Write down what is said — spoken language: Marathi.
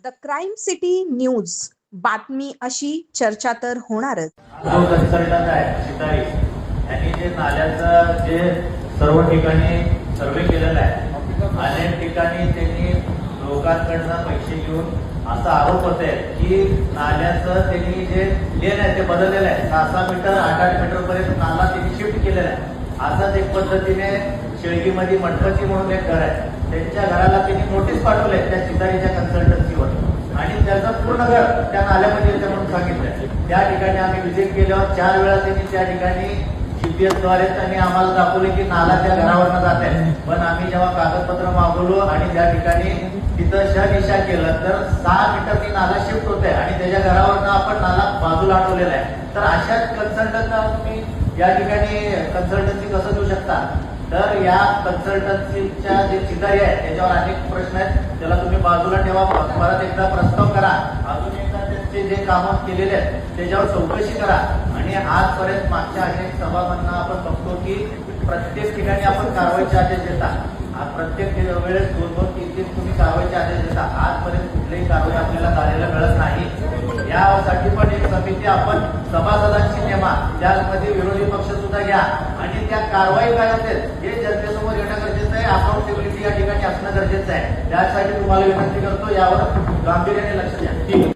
द क्राईम सिटी न्यूज बातमी अशी चर्चा तर होणारच। जो कन्सल्टंट आहे शिकारी यांनी जे नाल्याचं जे सर्व ठिकाणी सर्वे केलेला आहे, अनेक ठिकाणी त्यांनी लोकांकडनं पैसे घेऊन असा आरोप होते की नाल्याचं त्यांनी जे लेन आहे ते बदललेलं आहे, 6 मीटर 8 मीटर पर्यंत नाला त्यांनी शिफ्ट केलेला आहे। असंच एक पद्धतीने शेळगीमध्ये मठपती म्हणून एक घर आहे, त्यांच्या घराला त्यांनी नोटीस पाठवले त्या शिकारीच्या कन्सल्टन्सीवर आणि त्याचं पूर्ण घर त्या नाल्यामध्ये येतं म्हणून सांगितलं। त्या ठिकाणी आम्ही व्हिजिट केल्यावर 4 वेळा त्यांनी त्या ठिकाणी GPS द्वारे त्यांनी आम्हाला दाखवले की नाला त्या घरावरनं जात आहे, पण आम्ही जेव्हा कागदपत्र मागवलो आणि त्या ठिकाणी तिथं शहनिशा केलं तर 6 मीटर ती नाला शिफ्ट होते आणि त्याच्या घरावरनं आपण नाला बाजूला आठवलेला आहे। तर अशा कन्सल्टंटना तुम्ही या ठिकाणी कन्सल्टन्सी कसं देऊ शकता? तर या कन्सल्टन्सीच्या जे शिकारी आहे त्याच्यावर अनेक प्रश्न आहेत, त्याला तुम्ही बाजूला ठेवा, परत एकदा प्रस्ताव करा, अजून एकदा त्यांचे जे कामं केलेले आहेत त्याच्यावर चौकशी करा। आणि आजपर्यंत मागच्या अनेक सभामधनं आपण बघतो की प्रत्येक ठिकाणी आपण कारवाईचे आदेश देता, प्रत्येक वेळेस 2-2, 3-3 तुम्ही कारवाईचे आदेश देता, आजपर्यंत कुठलीही कारवाई आपल्याला झालेला मिळत नाही। यासाठी पण एक समिती आपण सभासदांची नेमा, त्यामध्ये विरोधी पक्ष सुद्धा घ्या आणि त्या कारवाई काय होते हे जनतेसमोर येणं गरजेचं आहे, अकाउंटेबिलिटी या ठिकाणी असणं गरजेचं आहे। त्यासाठी तुम्हाला विनंती करतो, यावर गांभीर्याने लक्ष द्या।